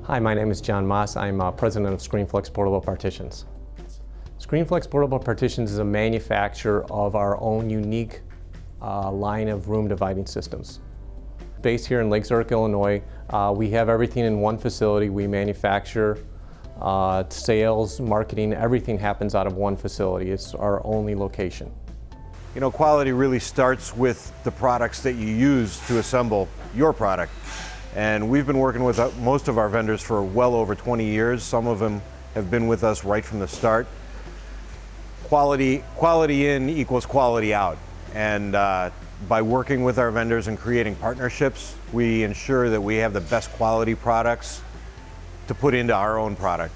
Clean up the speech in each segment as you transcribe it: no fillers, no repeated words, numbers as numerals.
Hi, my name is John Moss. I'm president of Screenflex Portable Partitions. Screenflex Portable Partitions is a manufacturer of our own unique line of room dividing systems. Based here in Lake Zurich, Illinois, we have everything in one facility. We manufacture, sales, marketing, everything happens out of one facility. It's our only location. You know, quality really starts with the products that you use to assemble your product. And we've been working with most of our vendors for well over 20 years. Some of them have been with us right from the start. Quality in equals quality out. And by working with our vendors and creating partnerships, we ensure that we have the best quality products to put into our own product.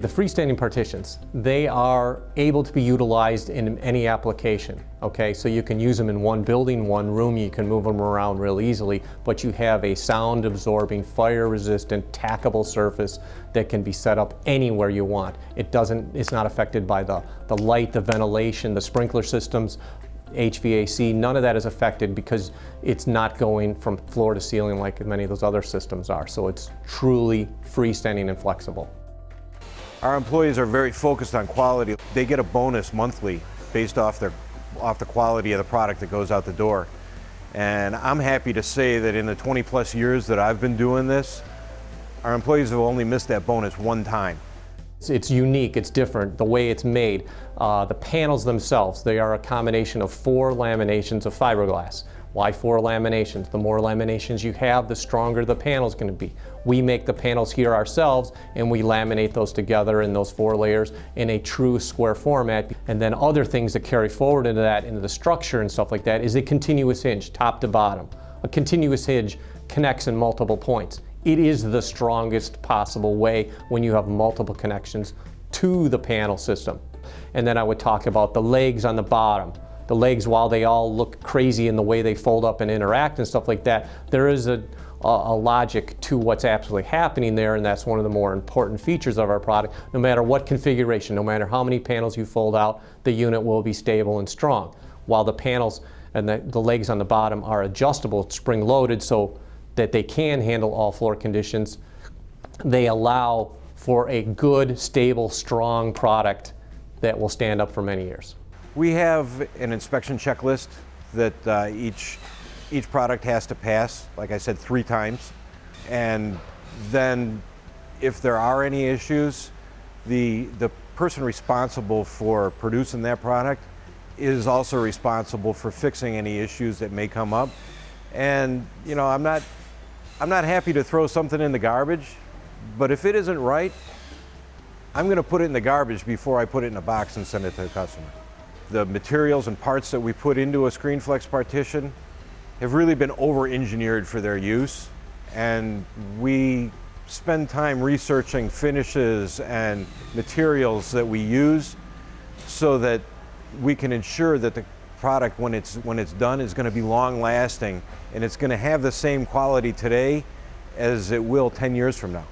The freestanding partitions, they are able to be utilized in any application, okay? So you can use them in one building, one room, you can move them around real easily, but you have a sound absorbing, fire resistant, tackable surface that can be set up anywhere you want. It's not affected by the light, the ventilation, the sprinkler systems, HVAC, none of that is affected because it's not going from floor to ceiling like many of those other systems are. So it's truly freestanding and flexible. Our employees are very focused on quality. They get a bonus monthly based off the quality of the product that goes out the door. And I'm happy to say that in the 20+ years that I've been doing this, our employees have only missed that bonus one time. It's unique, it's different, the way it's made. The panels themselves, they are a combination of 4 laminations of fiberglass. Why 4 laminations? The more laminations you have, the stronger the panel's going to be. We make the panels here ourselves and we laminate those together in those 4 layers in a true square format. And then other things that carry forward into that, into the structure and stuff like that, is a continuous hinge, top to bottom. A continuous hinge connects in multiple points. It is the strongest possible way when you have multiple connections to the panel system. And then I would talk about the legs on the bottom. The legs, while they all look crazy in the way they fold up and interact and stuff like that, there is a logic to what's actually happening there, and that's one of the more important features of our product. No matter what configuration, no matter how many panels you fold out, the unit will be stable and strong. While the panels and the legs on the bottom are adjustable, spring-loaded, so that they can handle all floor conditions, they allow for a good, stable, strong product that will stand up for many years. We have an inspection checklist that each product has to pass, like I said, 3 times. And then if there are any issues, the person responsible for producing that product is also responsible for fixing any issues that may come up. And you know, I'm not happy to throw something in the garbage, but if it isn't right, I'm going to put it in the garbage before I put it in a box and send it to the customer. The materials and parts that we put into a Screenflex partition have really been over-engineered for their use, and we spend time researching finishes and materials that we use so that we can ensure that the product, when it's done, is going to be long-lasting, and it's going to have the same quality today as it will 10 years from now.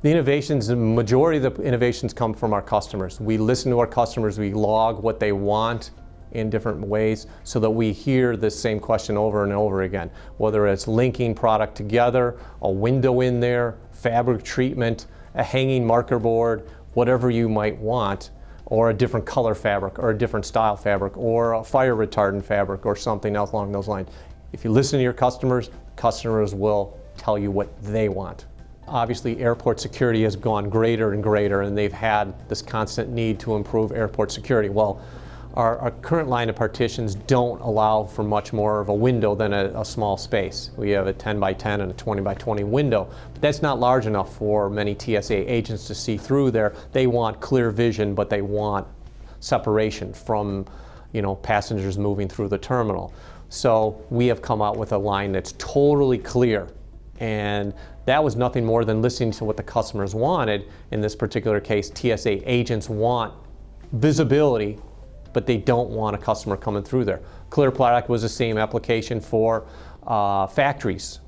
The innovations, the majority of the innovations come from our customers. We listen to our customers, we log what they want in different ways so that we hear the same question over and over again. Whether it's linking product together, a window in there, fabric treatment, a hanging marker board, whatever you might want, or a different color fabric, or a different style fabric, or a fire retardant fabric, or something else along those lines. If you listen to your customers, customers will tell you what they want. Obviously, airport security has gone greater and greater, and they've had this constant need to improve airport security. Well, our current line of partitions don't allow for much more of a window than a small space. We have a 10 by 10 and a 20 by 20 window, but that's not large enough for many TSA agents to see through there. They want clear vision, but they want separation from, you know, passengers moving through the terminal. So we have come out with a line that's totally clear. And that was nothing more than listening to what the customers wanted. In this particular case, TSA agents want visibility, but they don't want a customer coming through there. Clear product was the same application for factories.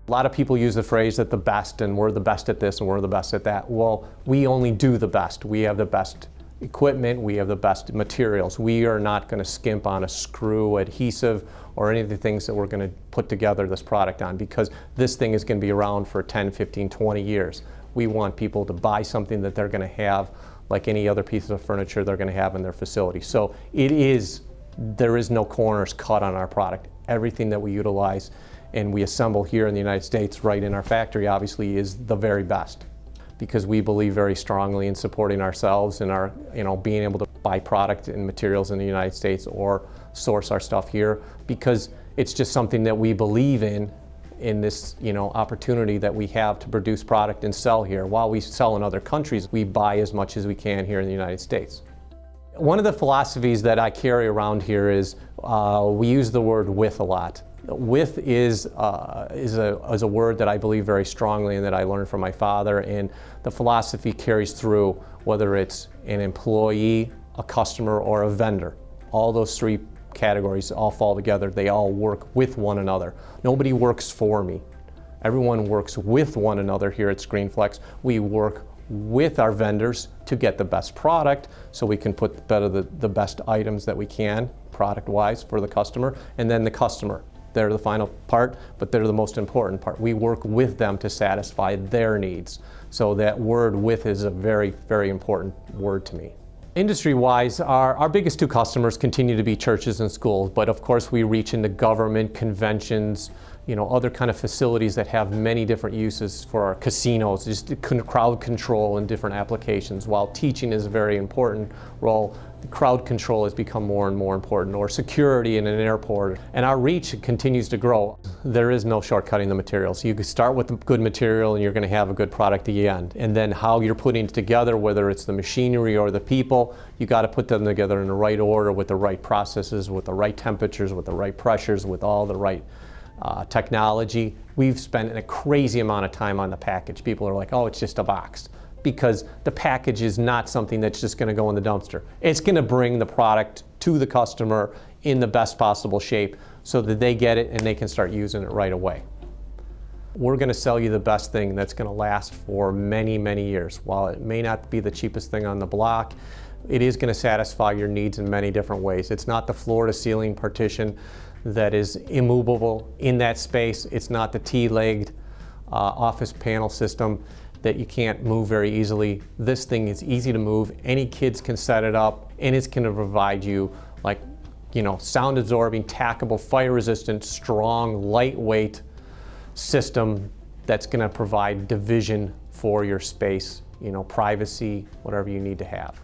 A lot of people use the phrase that the best, and we're the best at this and we're the best at that. Well, we only do the best. We have the best equipment, we have the best materials. We are not going to skimp on a screw, adhesive, or any of the things that we're going to put together this product on, because this thing is going to be around for 10, 15, 20 years. We want people to buy something that they're going to have like any other piece of furniture they're going to have in their facility. So there is no corners cut on our product. Everything that we utilize and we assemble here in the United States, right in our factory, obviously is the very best, because we believe very strongly in supporting ourselves and our, being able to buy product and materials in the United States or source our stuff here, because it's just something that we believe in this, opportunity that we have to produce product and sell here. While we sell in other countries, we buy as much as we can here in the United States. One of the philosophies that I carry around here is we use the word with a lot. With is a word that I believe very strongly and that I learned from my father, and the philosophy carries through whether it's an employee, a customer, or a vendor. All those three categories all fall together. They all work with one another. Nobody works for me. Everyone works with one another here at Screenflex. We work with our vendors to get the best product so we can put the best items that we can product-wise for the customer, and then the customer. They're the final part, but they're the most important part. We work with them to satisfy their needs. So that word with is a very, very important word to me. Industry-wise, our biggest two customers continue to be churches and schools, but of course we reach into government, conventions, other kind of facilities that have many different uses for our casinos, just crowd control and different applications. While teaching is a very important role, the crowd control has become more and more important, or security in an airport. And our reach continues to grow. There is no shortcutting the materials. You can start with a good material and you're going to have a good product at the end. And then how you're putting it together, whether it's the machinery or the people, you got to put them together in the right order, with the right processes, with the right temperatures, with the right pressures, with all the right technology. We've spent a crazy amount of time on the package. People are like, oh, it's just a box. Because the package is not something that's just going to go in the dumpster. It's going to bring the product to the customer in the best possible shape so that they get it and they can start using it right away. We're going to sell you the best thing that's going to last for many, many years. While it may not be the cheapest thing on the block, it is going to satisfy your needs in many different ways. It's not the floor-to-ceiling partition that is immovable in that space. It's not the T-legged office panel system that you can't move very easily. This thing is easy to move. Any kids can set it up, and it's going to provide you sound absorbing, tackable, fire resistant, strong, lightweight system that's going to provide division for your space, privacy, whatever you need to have.